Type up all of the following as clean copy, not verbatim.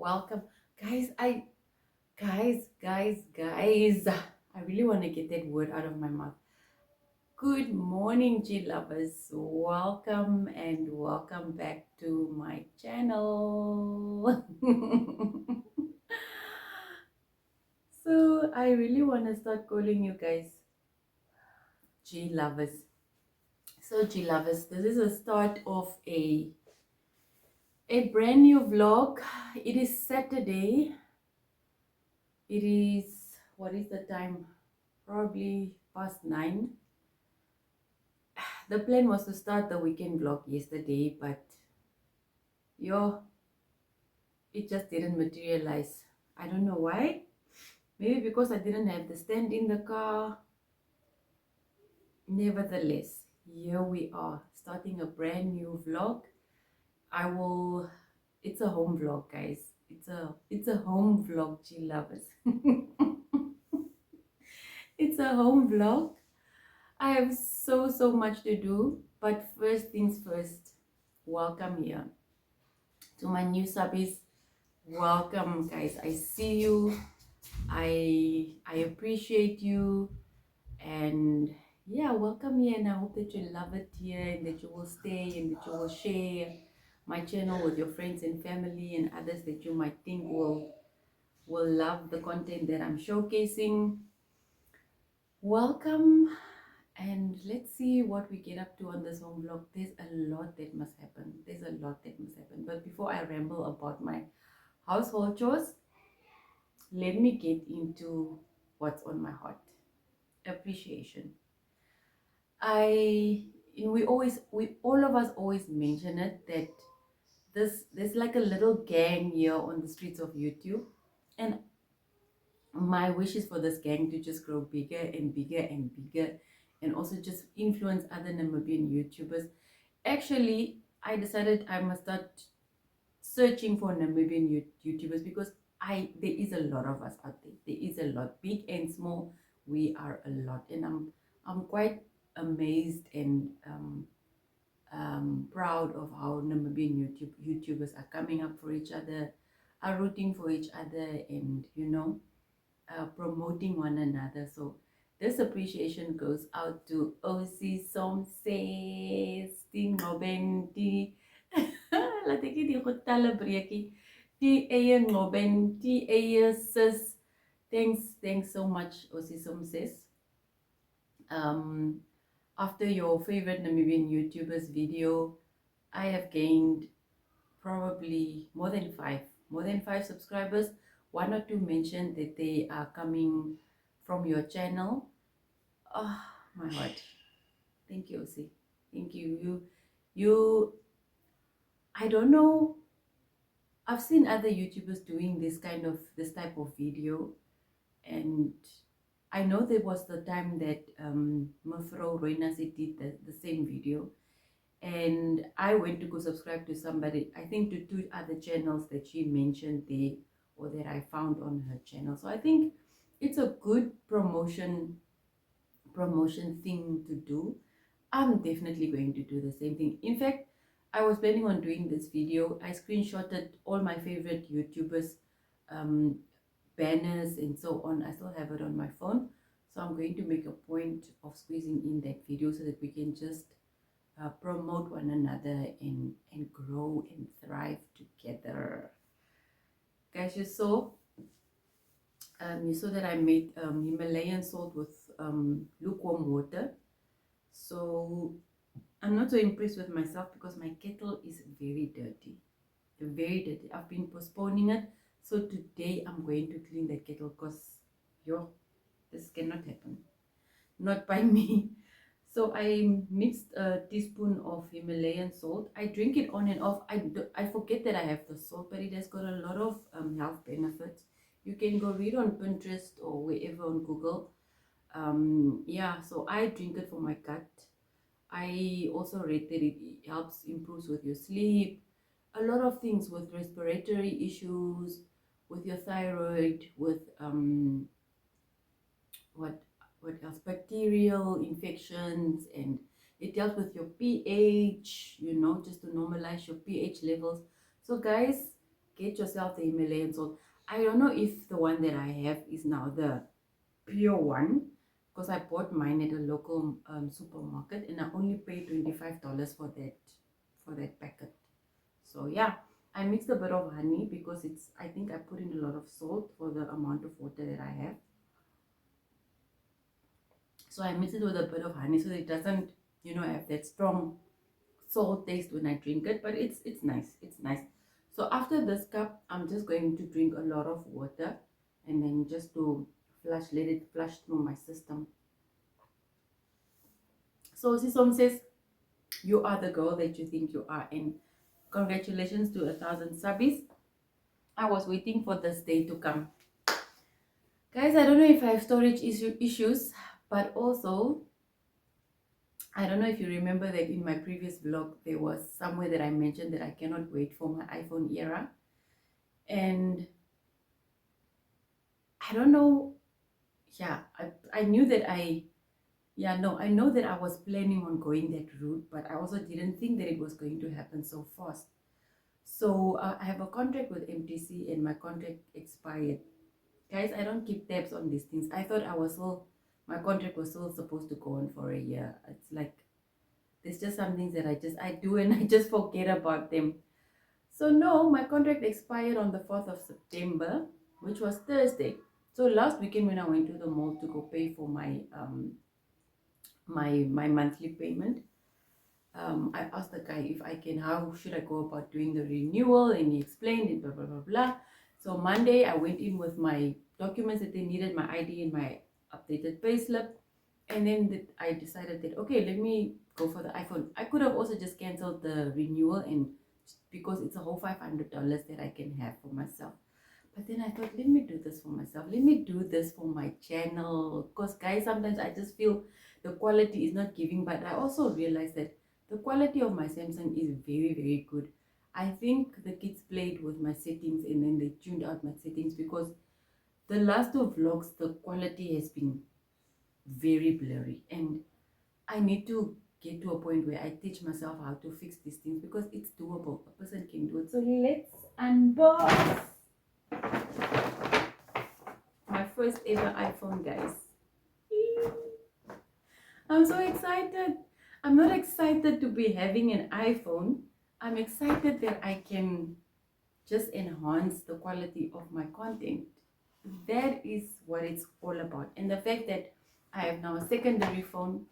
welcome, guys. Guys, I really want to get that word out of my mouth. Good morning, G lovers. Welcome and welcome back to my channel. So, I really want to start calling you guys G lovers. So, G lovers, this is a start of a brand new vlog. It is Saturday. It is, what is the time? Probably past 9. The plan was to start the weekend vlog yesterday, but yo, it just didn't materialize. I don't know why. Maybe because I didn't have the stand in the car. Nevertheless, here we are starting a brand new vlog. I will, it's a home vlog, guys. It's a home vlog, G lovers. It's a home vlog. I have so much to do, but first things first, welcome here to my new subbies. Welcome, guys. I see you. I appreciate you, and yeah, welcome here. And I hope that you love it here, and that you will stay, and that you will share my channel with your friends and family and others that you might think will love the content that I'm showcasing. Welcome. And let's see what we get up to on this home vlog. There's a lot that must happen. There's a lot that must happen. But before I ramble about my household chores, let me get into what's on my heart. Appreciation. We all of us always mention it, that there's like a little gang here on the streets of YouTube. And my wish is for this gang to just grow bigger and bigger and bigger, and also just influence other Namibian YouTubers. Actually, I decided I must start searching for Namibian YouTubers, because there is a lot of us out there. There is a lot, big and small. We are a lot, and I'm quite amazed and proud of how Namibian YouTubers are coming up for each other, are rooting for each other, and promoting one another. So this appreciation goes out to OC Somses, Ding Ngoben, Di laat ek die getale breekie. Die eie Ngoben, die eie sis. Thanks so much, OC Somses. After your favorite Namibian YouTubers video, I have gained probably more than five subscribers. One or two mentioned that they are coming from your channel. Oh my heart. Thank you, Osi. Thank you. You I don't know. I've seen other YouTubers doing this type of video, and I know there was the time that Mafro Roinasi did the same video, and I went to go subscribe to somebody, I think to two other channels that she mentioned there, or that I found on her channel. So I think it's a good promotion thing to do. I'm definitely going to do the same thing. In fact, I was planning on doing this video. I screenshotted all my favorite YouTubers um, banners and so on. I still have it on my phone, so I'm going to make a point of squeezing in that video so that we can just promote one another and grow and thrive together. Guys, you saw that I made Himalayan salt with lukewarm water. So I'm not so impressed with myself because my kettle is very dirty. Very dirty. I've been postponing it. So today I'm going to clean the kettle, because this cannot happen. Not by me. So I mixed a teaspoon of Himalayan salt. I drink it on and off. I forget that I have the salt, but it has got a lot of health benefits. You can go read on Pinterest or wherever on Google. Yeah, so I drink it for my gut. I also read that it helps improves with your sleep, a lot of things with respiratory issues, with your thyroid, with what else, bacterial infections, and it helps with your pH, just to normalize your pH levels. So guys, get yourself the Himalayan salt. I don't know if the one that I have is now the pure one, because I bought mine at a local supermarket and I only paid $25 for that packet. So yeah, I mixed a bit of honey because I think I put in a lot of salt for the amount of water that I have. So I mix it with a bit of honey so it doesn't, have that strong salt taste when I drink it, but it's nice. It's nice. So after this cup, I'm just going to drink a lot of water and then just to let it flush through my system. So Sisom says, you are the girl that you think you are, and congratulations to 1,000 subbies. I was waiting for this day to come. Guys, I don't know if I have storage issues, but also I don't know if you remember that in my previous vlog, there was somewhere that I mentioned that I cannot wait for my iPhone era. And I don't know, yeah, I knew that I know that I was planning on going that route, but I also didn't think that it was going to happen so fast. So I have a contract with MTC and my contract expired. Guys, I don't keep tabs on these things. I thought my contract was still supposed to go on for a year. It's like, there's just some things that I do and I just forget about them. So no, my contract expired on the 4th of September, which was Thursday. So last weekend when I went to the mall to go pay for my monthly payment, I asked the guy if how should I go about doing the renewal, and he explained it, blah blah blah blah. So Monday I went in with my documents that they needed, my ID and my updated payslip, and then I decided that okay, let me go for the iPhone. I could have also just canceled the renewal, and because it's a whole $500 that I can have for myself. But then I thought, let me do this for myself. Let me do this for my channel. Because guys, sometimes I just feel the quality is not giving. But I also realized that the quality of my Samsung is very, very good. I think the kids played with my settings and then they tuned out my settings, because the last two vlogs, the quality has been very blurry. And I need to get to a point where I teach myself how to fix these things, because it's doable. A person can do it. So let's unbox my first ever iPhone, guys. I'm so excited. I'm not excited to be having an iPhone. I'm excited that I can just enhance the quality of my content. That is what it's all about. And the fact that I have now a secondary phone,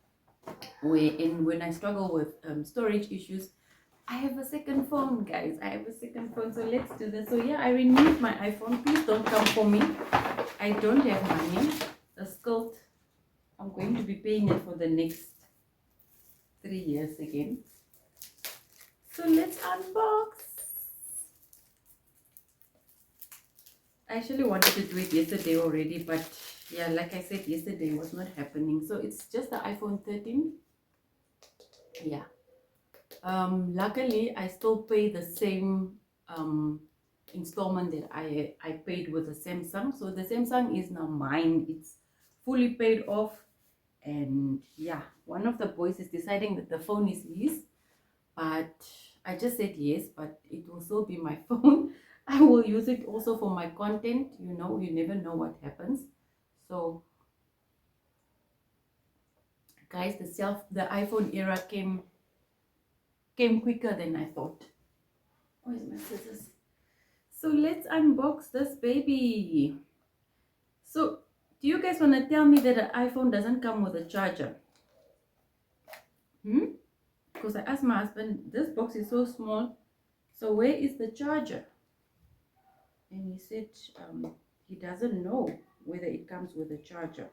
when I struggle with storage issues, I have a second phone, guys. I have a second phone. So let's do this. So yeah, I renewed my iPhone. Please don't come for me. I don't have money. The skirt, I'm going to be paying it for the next 3 years again. So let's unbox. I actually wanted to do it yesterday already, but yeah, like I said, yesterday was not happening. So it's just the iPhone 13. Yeah. Luckily I still pay the same installment that I paid with the Samsung. So the Samsung is now mine. It's fully paid off. And yeah, one of the boys is deciding that the phone is his, but I just said yes, but it will still be my phone. I will use it also for my content. You never know what happens. So guys, the iPhone era came quicker than I thought. Where's my scissors? So let's unbox this baby. So do you guys want to tell me that an iPhone doesn't come with a charger? Because I asked my husband, this box is so small, so where is the charger? And he said he doesn't know whether it comes with a charger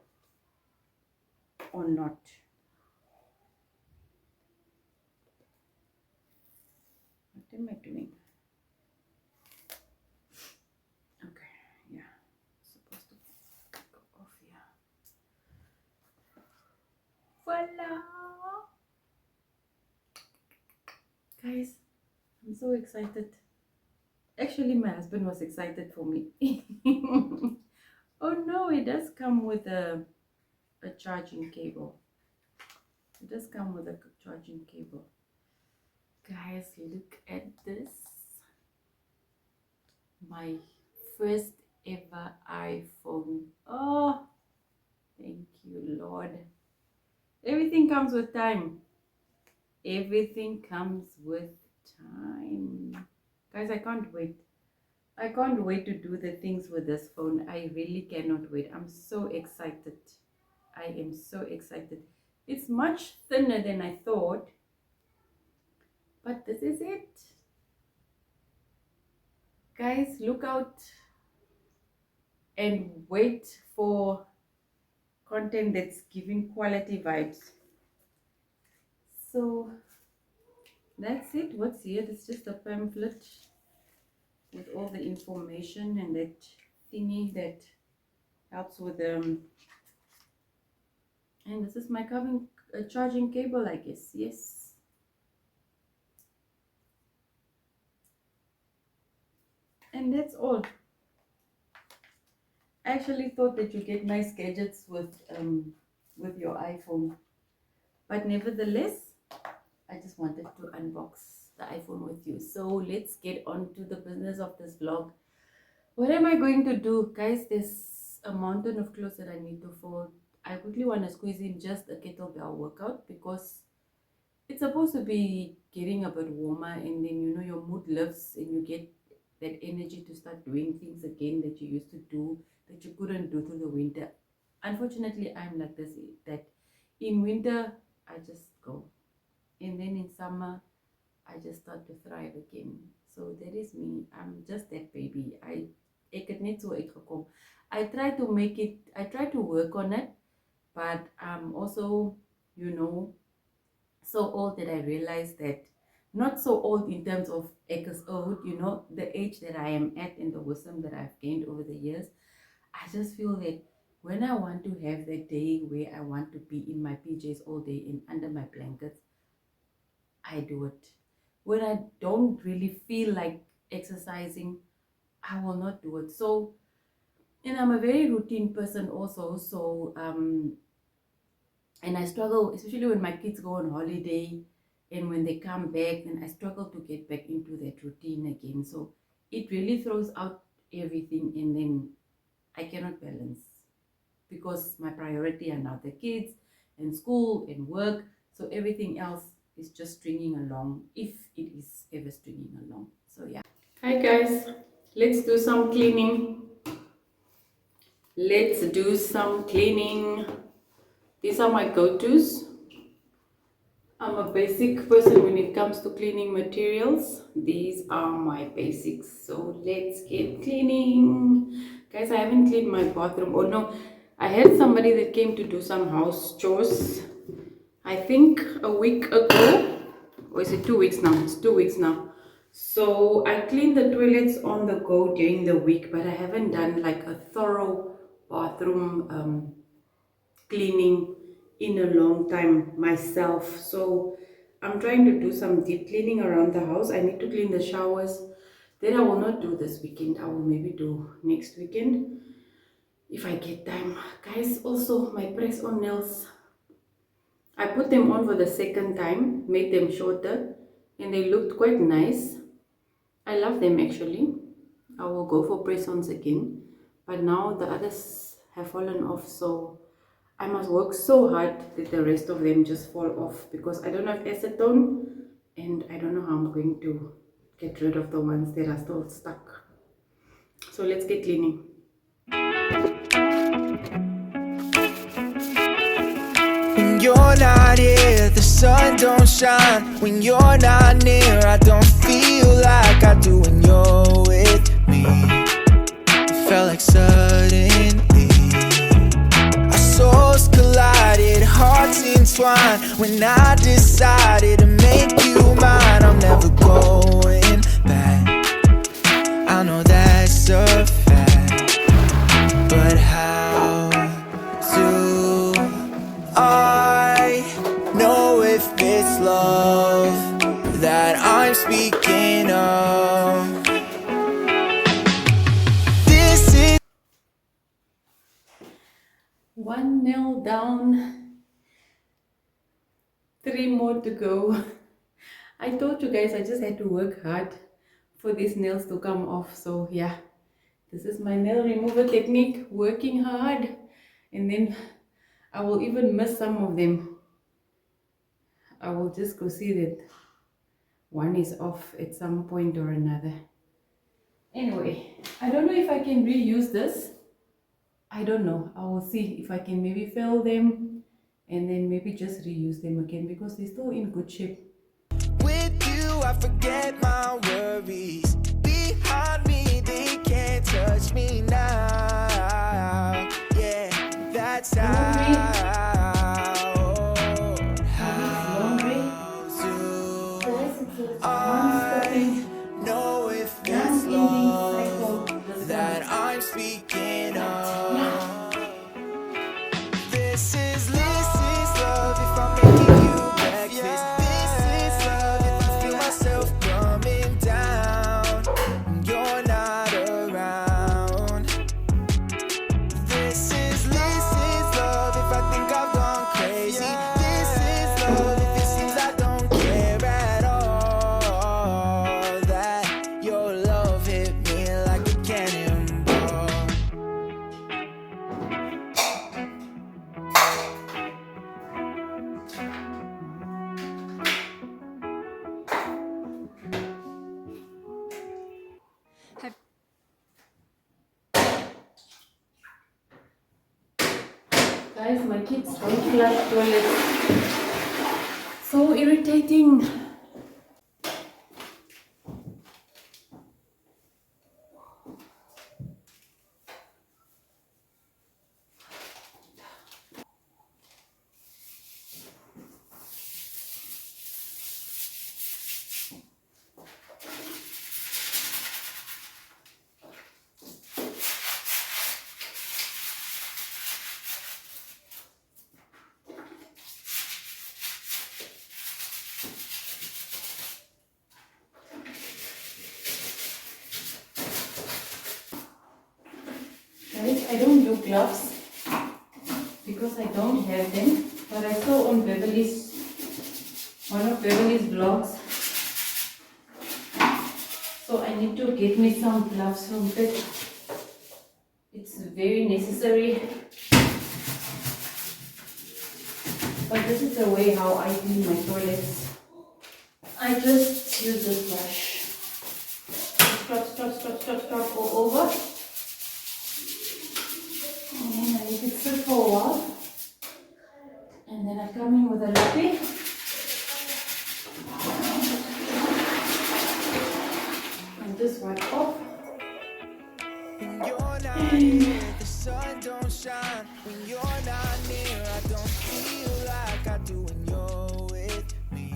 or not. What am I doing? Okay, yeah, supposed to go off here. Voila! Guys, I'm so excited. Actually, my husband was excited for me. Oh no, it does come with a charging cable. It does come with a charging cable. Guys, look at this. My first ever iPhone. Oh, thank you, Lord. Everything comes with time. Everything comes with time. Guys, I can't wait. I can't wait to do the things with this phone. I really cannot wait. I'm so excited. I am so excited. It's much thinner than I thought, but this is it. Guys, look out and wait for content that's giving quality vibes. So that's it. What's here? It's just a pamphlet with all the information and that thingy that helps with and this is my coming charging cable, I guess. Yes, and that's all. I actually thought that you get nice gadgets with your iPhone, but nevertheless, I just wanted to unbox the iPhone with you. So let's get on to the business of this vlog. What am I going to do, guys? There's a mountain of clothes that I need to fold. I quickly want to squeeze in just a kettlebell workout because it's supposed to be getting a bit warmer, and then your mood lifts and you get that energy to start doing things again that you used to do that you couldn't do through the winter. Unfortunately, I'm like this, that in winter I just go, and then in summer I just start to thrive again. So that is me. I'm just that baby. Ek het net so uitgekom. I try to make it, I try to work on it, but I'm also, you know, so old that I realized that, not so old in terms of acres old, the age that I am at and the wisdom that I've gained over the years. I just feel that when I want to have that day where I want to be in my PJs all day and under my blankets, I do it. When I don't really feel like exercising, I will not do it. So, and I'm a very routine person also. So, and I struggle, especially when my kids go on holiday and when they come back, then I struggle to get back into that routine again. So it really throws out everything, and then I cannot balance because my priority are now the kids and school and work. So everything else is just stringing along, if it is ever stringing along. So yeah. Hi guys, let's do some cleaning. Let's do some cleaning. These are my go-tos. I'm a basic person when it comes to cleaning materials. These are my basics. So let's get cleaning. Guys, I haven't cleaned my bathroom. Oh no, I had somebody that came to do some house chores. I think a week ago. Or is it 2 weeks now? It's 2 weeks now. So I cleaned the toilets on the go during the week, but I haven't done like a thorough bathroom cleaning in a long time myself. So I'm trying to do some deep cleaning around the house. I need to clean the showers. That I will not do this weekend. I will maybe do next weekend if I get time. Guys, also my press on nails, I put them on for the second time, made them shorter, and they looked quite nice. I love them actually. I will go for press-ons again, but now the others have fallen off, so I must work so hard that the rest of them just fall off because I don't have acetone and I don't know how I'm going to get rid of the ones that are still stuck. So let's get cleaning. When you're not here, the sun don't shine. When you're not near, I don't feel like I do when you're with me. It felt like suddenly our souls collided, hearts entwined. When I decided to make you mine, I'm never going back. I know that's a fact, but how do I know if it's love that I'm speaking of? This is 1-0 down, 3 more to go. I told you guys I just had to work hard for these nails to come off. So yeah, this is my nail remover technique, working hard, and then I will even miss some of them. I will just go see that one is off at some point or another. Anyway, I don't know if I can reuse this. I don't know. I will see if I can maybe fill them and then maybe just reuse them again because they're still in good shape. With you, I forget my worries. Behind me, they can't touch me now. Yeah, that's I know if it's love that I'm speaking of. This is love if I'm making you breakfast. This is love if I feel myself coming down when you're not around. This is love if I think I've gone crazy. This is love if it seems I don't care at all. That your love hit me like a cannonball. Guys, my kids don't flush toilets. So irritating. Guys, I don't do gloves because I don't have them, but I saw on one of Beverly's vlogs. So I need to get me some gloves from it. It's very necessary. But this is the way how I clean my toilets. I just use this brush. Scrub all over. And then I let it sit for a while. And then I come in with a lappy. And just wipe off. When you're not here, the sun don't shine. When you're not near, I don't feel like I do when you're with me.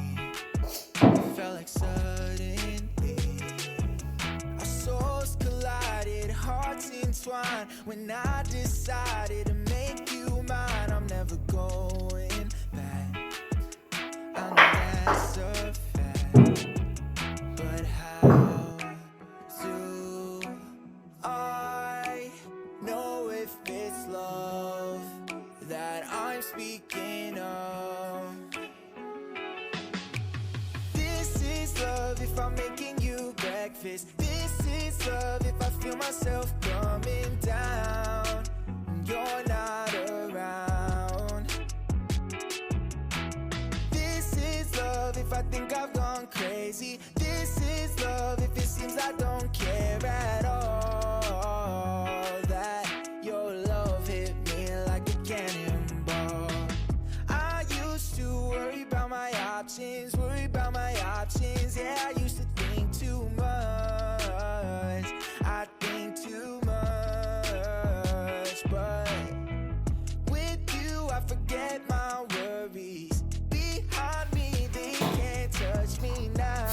It felt like suddenly our souls collided, hearts entwined. When I decided to make you mine, I'm never going back. I know that's a fact, but how do I know if it's love that I'm speaking of? This is love if I'm making you breakfast. This is love if I feel myself coming down when you're not around. This is love if I think I've gone crazy. This is love if it seems I don't care at all. That your love hit me like a cannonball. I used to worry about my options, yeah, I used to think too much. I think too much, but with you I forget my worries. Behind me they can't touch me now.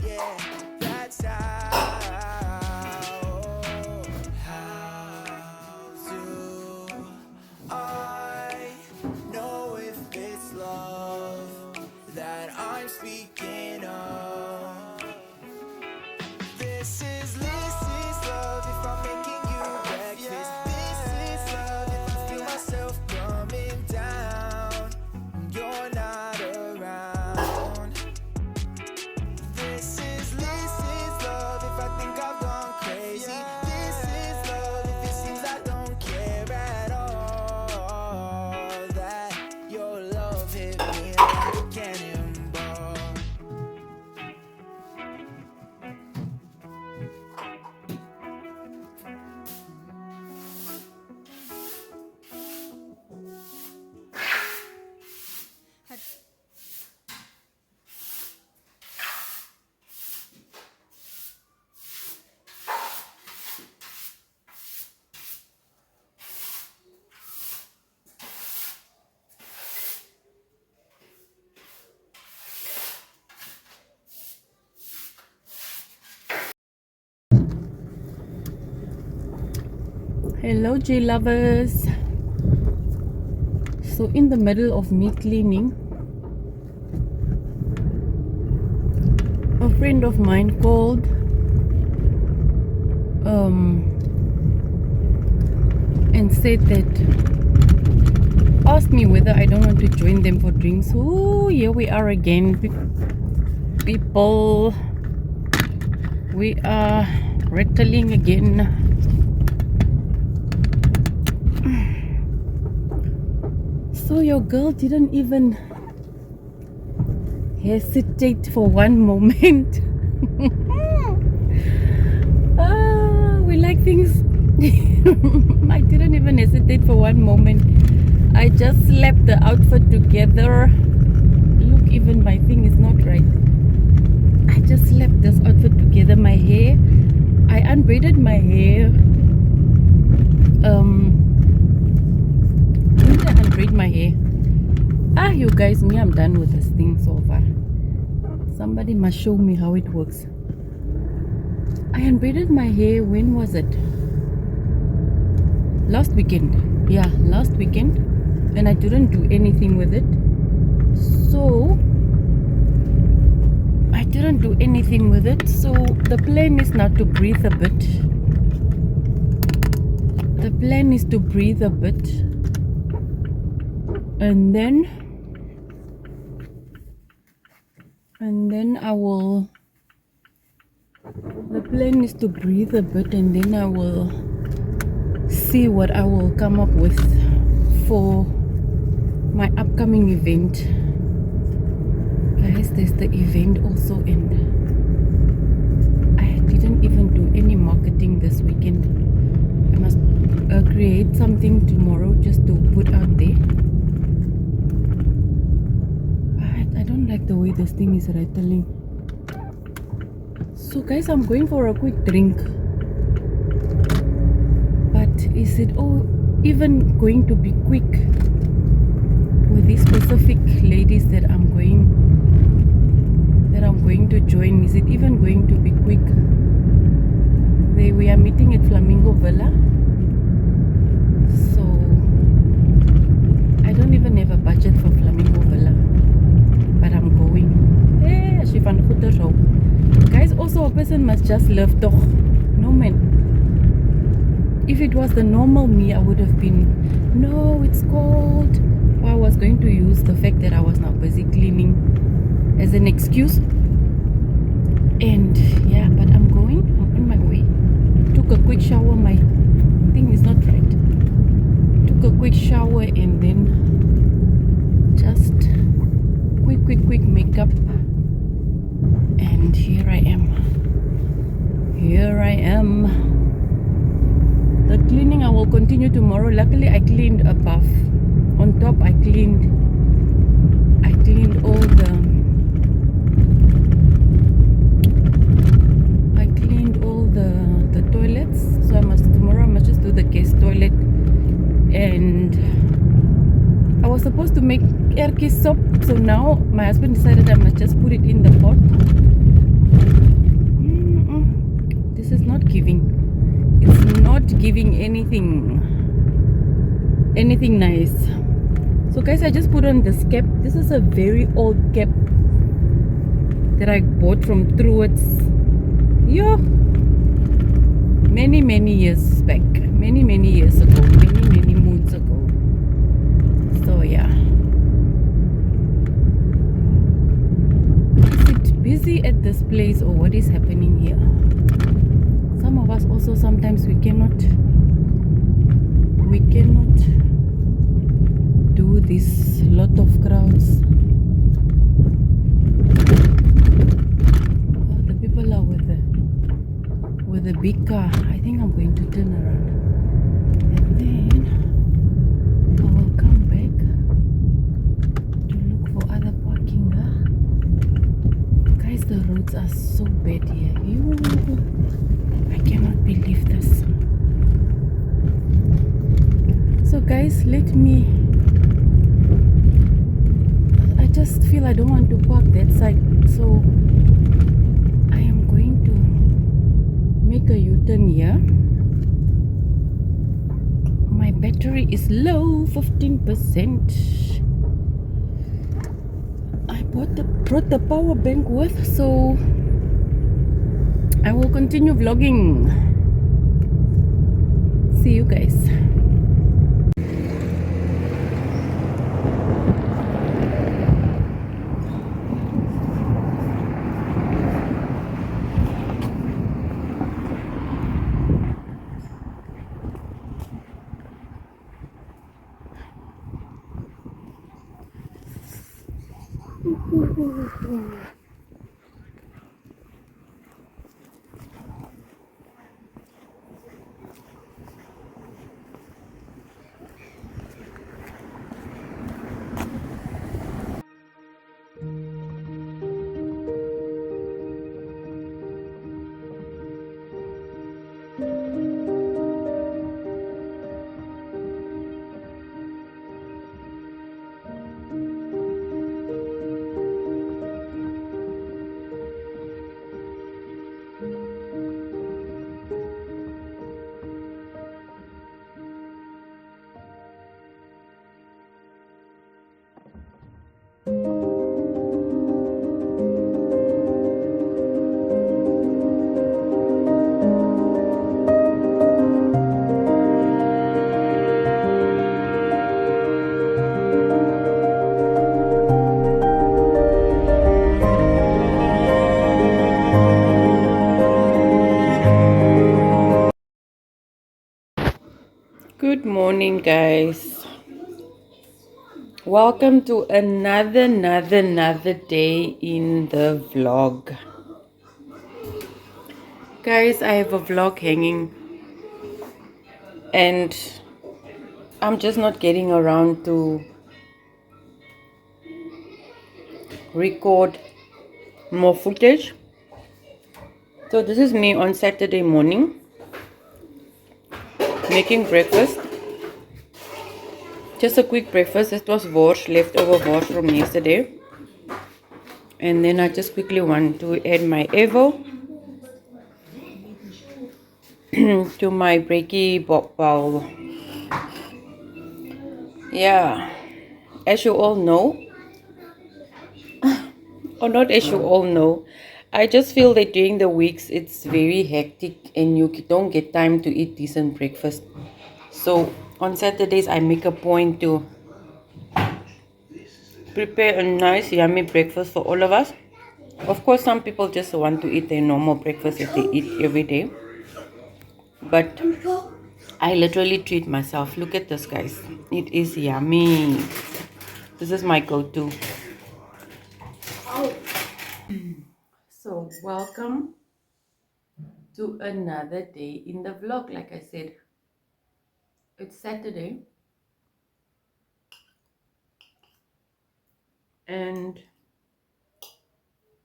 Yeah, that's how do I know if it's love that I'm speaking of? This is love if I'm making you breakfast. This is love if I feel myself coming down when you're not around. This is love Hello, J lovers. So, in the middle of me cleaning, a friend of mine called and said that, asked me whether I don't want to join them for drinks. Oh, here we are again, people. We are rattling again. So your girl didn't even hesitate for one moment. We like things. I didn't even hesitate for one moment. I just slapped the outfit together. Look, even my thing is not right. I just slapped this outfit together. My hair, I unbraided my hair. When did I unbraid my hair? You guys, I'm done with this thing so far. Somebody must show me how it works. I unbraided my hair, when was it? Last weekend. Yeah, last weekend. And I didn't do anything with it. So I didn't do anything with it. So the plan is now to breathe a bit. The plan is to breathe a bit. And then I will, the plan is to breathe a bit, and then I will see what I will come up with for my upcoming event. Guys, there's the event also, and I didn't even do any marketing this weekend. I must create something tomorrow just to put out there. I don't like the way this thing is rattling. So guys, I'm going for a quick drink. But is it even going to be quick with these specific ladies that I'm going to join? Is it even going to be quick? We are meeting at Flamingo Villa. So I don't even have a budget for Flamingo Villa, but I'm going. As jy van goeders hou. Guys, also a person must just live toch. No man. If it was the normal me, I would have been, no, it's cold. Or I was going to use the fact that I was now busy cleaning as an excuse. And yeah, but I'm on my way. Took a quick shower. My thing is not right. Took a quick shower and then just quick makeup. And here I am. The cleaning I will continue tomorrow. Luckily I cleaned above. On top I cleaned all the toilets. So tomorrow I must just do the guest toilet. And I was supposed to make erke soap, so now my husband decided I must just put it in the pot. This is not giving. It's not giving anything nice. So guys, I just put on this cap. This is a very old cap that I bought from Truett's. Yeah, many years back, many years ago, many moons ago. So yeah, is it busy at this place or what is happening here? Some of us also sometimes we cannot do this lot of crowds. The people are with the big car. I think I'm going to turn around and then I will come back to look for other parking. Guys, the roads are so bad here. I cannot believe this. So guys, I just feel I don't want to park that side, so I am going to make a U-turn here battery is low, 15%. I brought the power bank with, so I will continue vlogging. See you guys. Good morning, guys. Welcome to another day in the vlog. Guys, I have a vlog hanging and I'm just not getting around to record more footage. So this is me on Saturday morning making breakfast. Just a quick breakfast. It was leftover borscht from yesterday. And then I just quickly want to add my Evo to my breaky bowl. Yeah, as you all know, or not as you all know, I just feel that during the weeks it's very hectic and you don't get time to eat decent breakfast. So on Saturdays I make a point to prepare a nice yummy breakfast for all of us. Of course, some people just want to eat their normal breakfast if they eat every day. But I literally treat myself. Look at this, guys. It is yummy. This is my go-to. So, welcome to another day in the vlog. Like I said, it's Saturday. And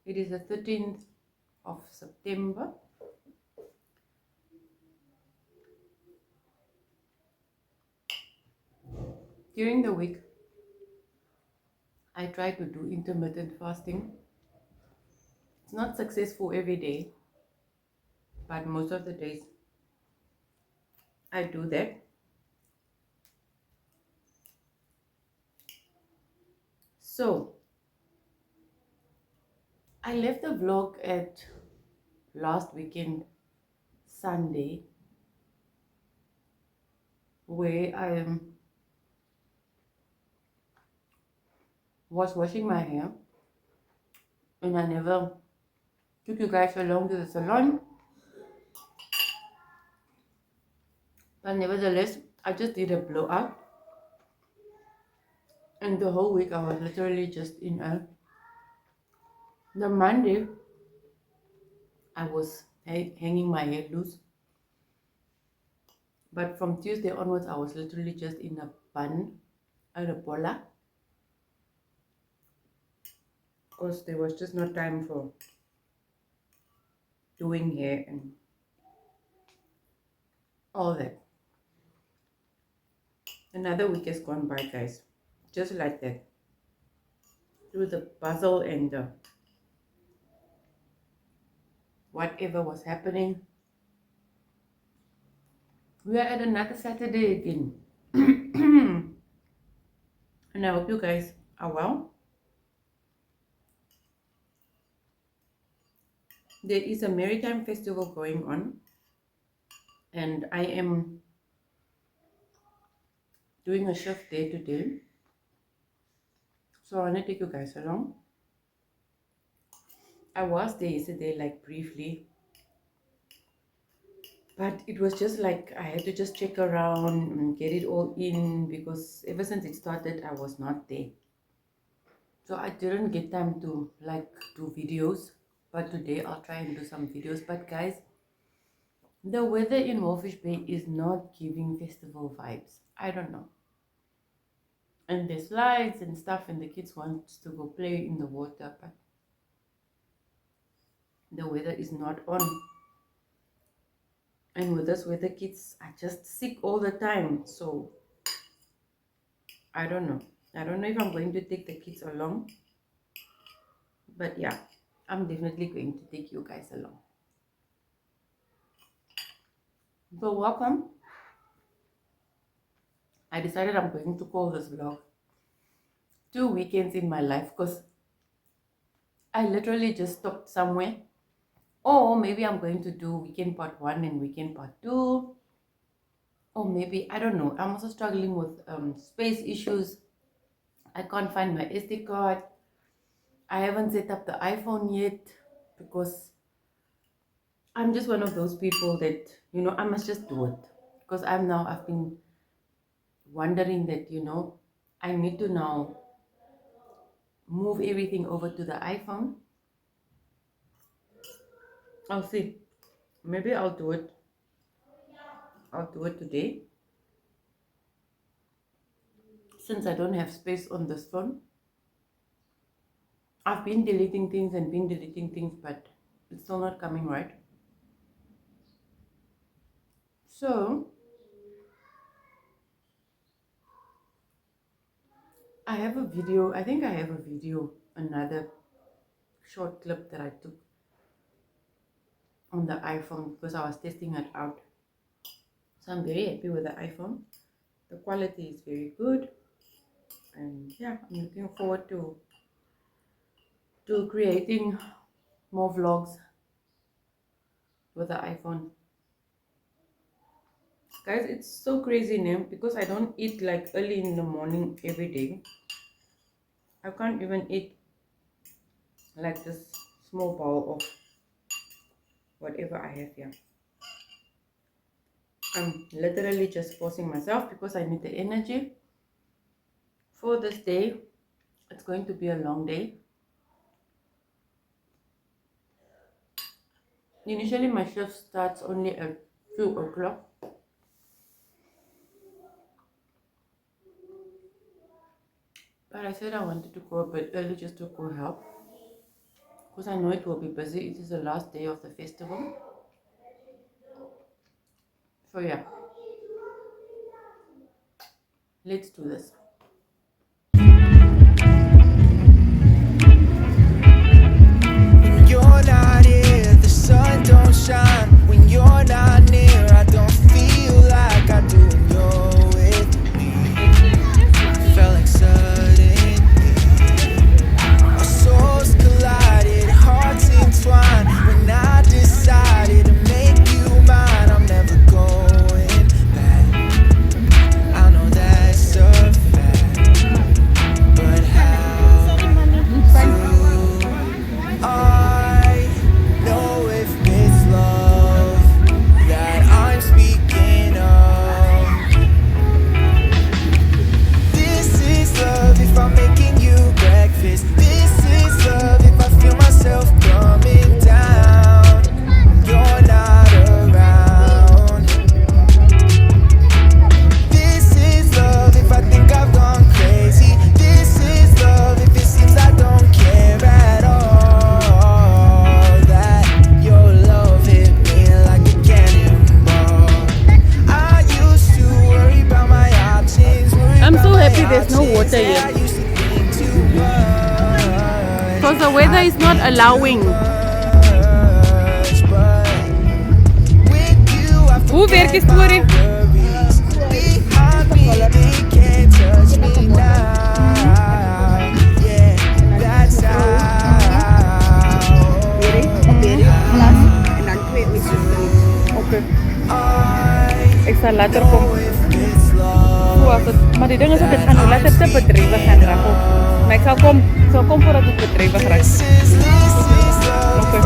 it is the 13th of September. During the week, I try to do intermittent fasting. It's not successful every day, but most of the days I do that. So, I left the vlog at last weekend, Sunday, where I was washing my hair, and I never took you guys along to the salon. But nevertheless, I just did a blowout, and the whole week I was literally just in a. The Monday, I was hanging my hair loose, but from Tuesday onwards, I was literally just in a bun at a bola, because there was just no time for doing hair and all that. Another week has gone by, guys, just like that, through the puzzle and whatever was happening. We are at another Saturday again. And I hope you guys are well. There is a Maritime festival going on, and I am doing a shift there today. So I want to take you guys along. I was there yesterday, like briefly, but it was just like I had to just check around and get it all in because ever since it started, I was not there. So I didn't get time to like do videos, but today I'll try and do some videos. But guys, the weather in Wolfish Bay is not giving festival vibes. I don't know. And there's slides and stuff, and the kids want to go play in the water, but the weather is not on. And with this weather, kids are just sick all the time. So I don't know. I don't know if I'm going to take the kids along. But yeah, I'm definitely going to take you guys along. So welcome. I decided I'm going to call this vlog 2 weekends in my life because I literally just stopped somewhere. Or maybe I'm going to do weekend part 1 and weekend part 2. Or maybe, I don't know. I'm also struggling with space issues. I can't find my SD card. I haven't set up the iPhone yet because I'm just one of those people that, you know, I must just do it. Because I've been wondering that, you know, I need to now move everything over to the iPhone. I'll see. Maybe I'll do it. I'll do it today. Since I don't have space on this phone. I've been deleting things, but it's still not coming right. So I have a video. I think I have a video, another short clip that I took on the iPhone because I was testing it out. So I'm very happy with the iPhone. The quality is very good, and yeah, I'm looking forward to creating more vlogs with the iPhone. Guys, it's so crazy now because I don't eat like early in the morning every day. I can't even eat like this small bowl of whatever I have here. I'm literally just forcing myself because I need the energy for this day. It's going to be a long day. Initially my shift starts only at 2 o'clock. But I said I wanted to go a bit early just to go help. Because I know it will be busy. It is the last day of the festival. So yeah. Let's do this. When you're not here, the sun don't shine. When you're not near, I don't feel like I do when you're with me. Felt like suddenly our souls collided, hearts entwined. When I decided to make you mine, I'm never going back. I know that's a fact, but how do I know if it's love that I'm speaking of? This is love if I'm making you breakfast. This is love if I feel myself coming down when you're not around. This is love if I think I've gone crazy. This is love if it seems I don't care at all. That your love hit me like a cannonball. I used to worry about my options. I'm so happy there's no water here. Because the weather is not allowing. Hoe werkt die story? later kom. So as dit, maar die ding is dat dit gaan laat dit te bedrywig gaan raak. Maar ek sal kom voordat dit bedrywig raak. Okay.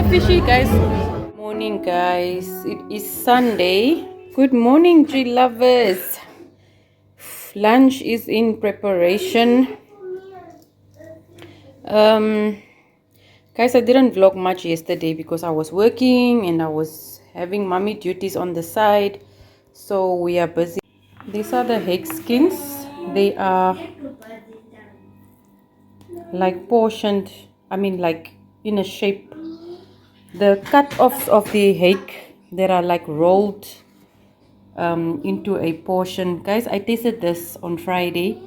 Fishy guys. Morning guys, it is Sunday. Good morning tree lovers. Lunch is in preparation. Guys, I didn't vlog much yesterday because I was working and I was having mommy duties on the side, so we are busy. These are the Hake skins. They are like portioned, I mean like in a shape. The cut-offs of the Hake that are like rolled into a portion. Guys, I tasted this on Friday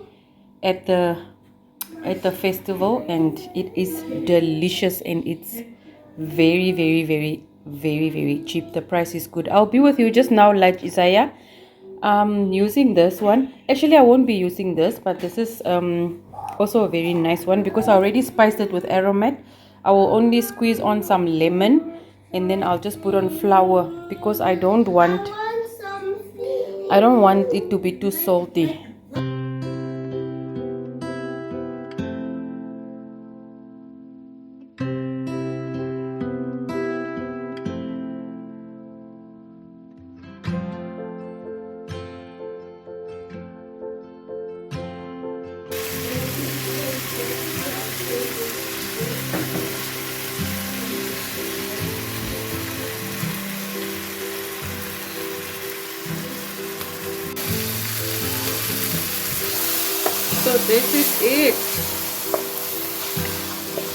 at the festival and it is delicious and it's very cheap. The price is good. I'll be with you just now, like Isaiah. Using this one. Actually, I won't be using this, but this is also a very nice one because I already spiced it with aromat. I will only squeeze on some lemon and then I'll just put on flour because I don't want it to be too salty. So this is it,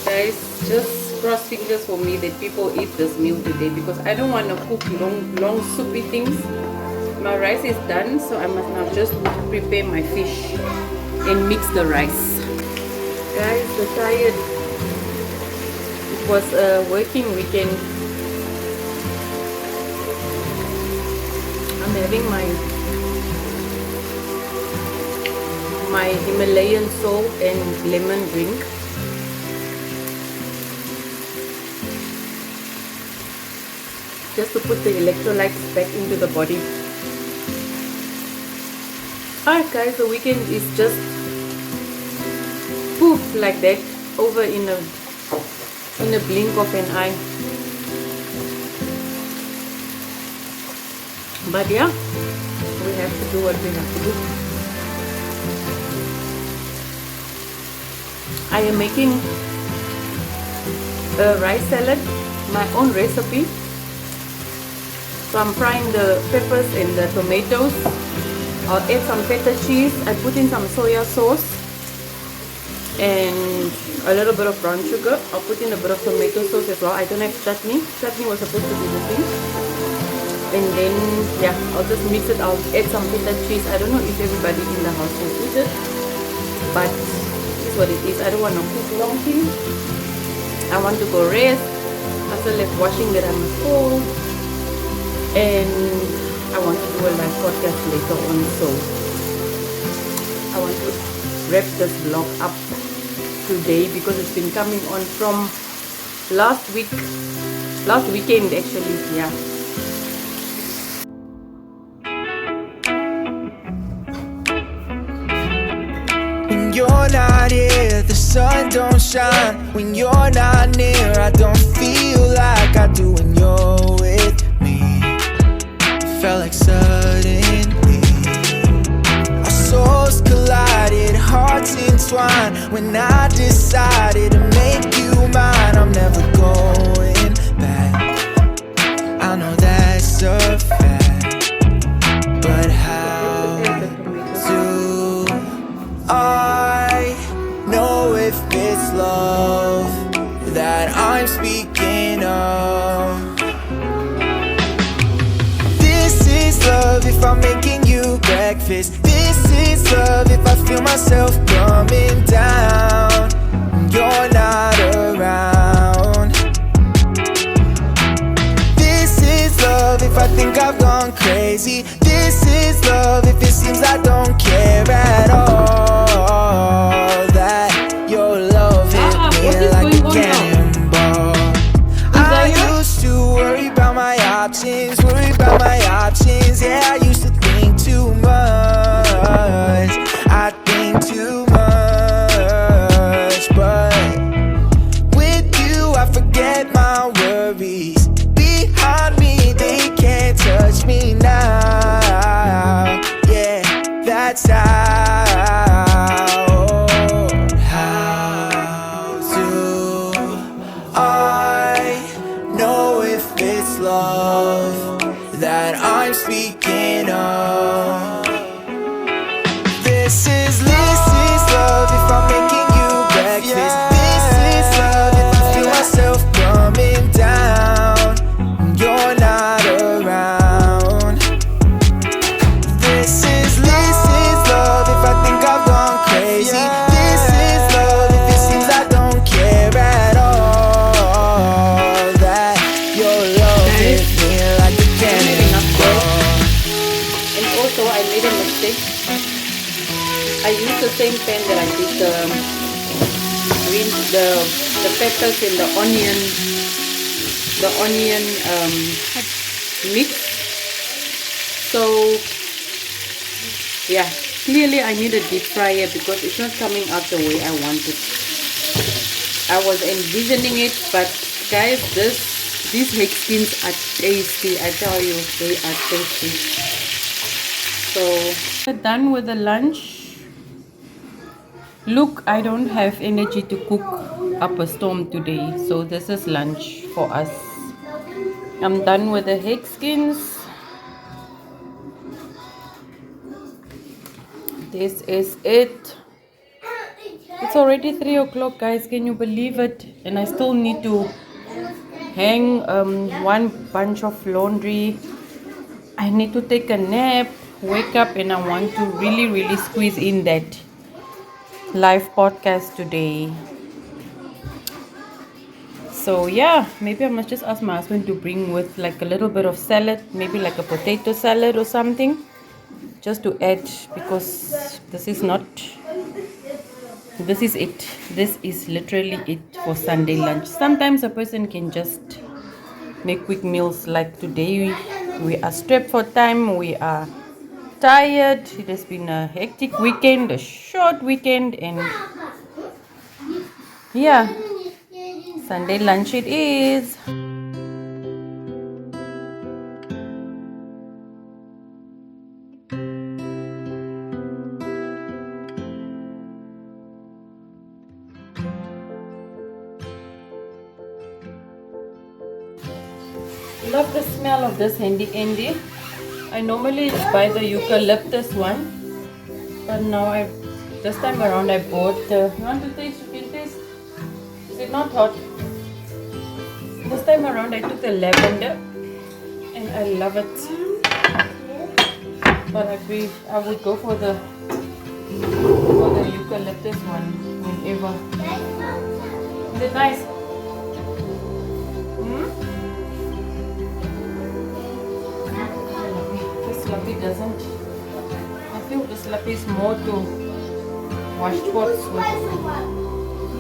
guys. Just cross fingers for me that people eat this meal today because I don't want to cook long soupy things. My rice is done, so I must now just prepare my fish and mix the rice. Guys, the tired. It was a working weekend. I'm having my Himalayan salt and lemon drink. Just to put the electrolytes back into the body. Alright guys, the weekend is just poof like that over in a blink of an eye. But yeah, we have to do what we have to do. I am making a rice salad, my own recipe. So I'm frying the peppers and the tomatoes. I'll add some feta cheese. I put in some soya sauce and a little bit of brown sugar. I'll put in a bit of tomato sauce as well. I don't have chutney. Chutney was supposed to be the thing. And then yeah, I'll just mix it. I'll add some feta cheese. I don't know if everybody in the house will eat it, but what it is. I don't want to cook long things. I want to go rest. I still have washing that I must fold, and I want to do a live podcast later on. So I want to wrap this vlog up today because it's been coming on from last weekend actually. Yeah. You're not here, the sun don't shine. When you're not near, I don't feel like I do when you're with me. It felt like suddenly our souls collided, hearts entwined. When I decided to make you mine, I'm never going back. I know that's a fact, but how do I know if it's love that I'm speaking of? love if I'm making you breakfast. This is love if I feel myself coming down when you're not around. This is love if I think I've gone crazy. This is love if it seems I don't care at all. That your love hit me like a cannonball. I used to worry about my options, yeah, I used to think too much. I think too much, but with you I forget my worries. Behind me they can't touch me now. Yeah, that's how do I know if it's love that I'm speaking of? This is love if I'm making you breakfast. This is love if I feel myself coming down when you're not around. This is love if I think I've gone crazy. This is love if it seems I don't care at all. That your love hit me like a cannonball. And also I made a mistake. I used the same pan that I did the peppers and the onion mix. So yeah, clearly I need a deep fryer because it's not coming out the way I wanted. I was envisioning it, but guys, these hake skins are tasty. I tell you, they are tasty. So we're done with the lunch. Look, I don't have energy to cook up a storm today, so this is lunch for us. I'm done with the hake skins. This is it. It's already 3 o'clock, guys. Can you believe it? And I still need to hang one bunch of laundry. I need to take a nap, wake up, and I want to really squeeze in that live podcast today. So yeah, maybe I must just ask my husband to bring with like a little bit of salad, maybe like a potato salad or something, just to add, because this is it. This is literally it for Sunday lunch. Sometimes a person can just make quick meals. Like today we are strapped for time, we are tired. It has been a hectic weekend, a short weekend, and yeah, Sunday lunch it is. Love the smell of this handy Andy. I normally buy the eucalyptus one, but now this time around I bought you want to taste? You can taste. Is it not hot? This time around I took the lavender and I love it. But I would go for the eucalyptus one whenever. Is it nice? Slappy doesn't. I feel the slappy is more to wash pots with.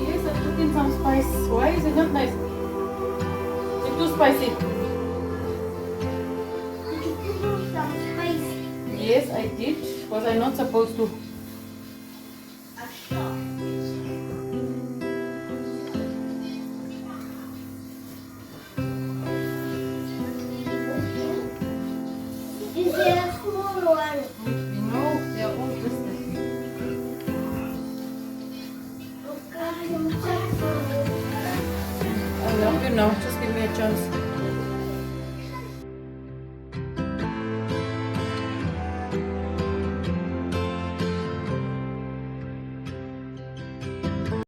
Yes, I put in some spice. Why is it not nice? Is it too spicy? Did you put some spice? Yes, I did. Was I not supposed to? Is there a small one? No, they are all just like this. Okay, I'm checking. I love you now. Just give me a chance.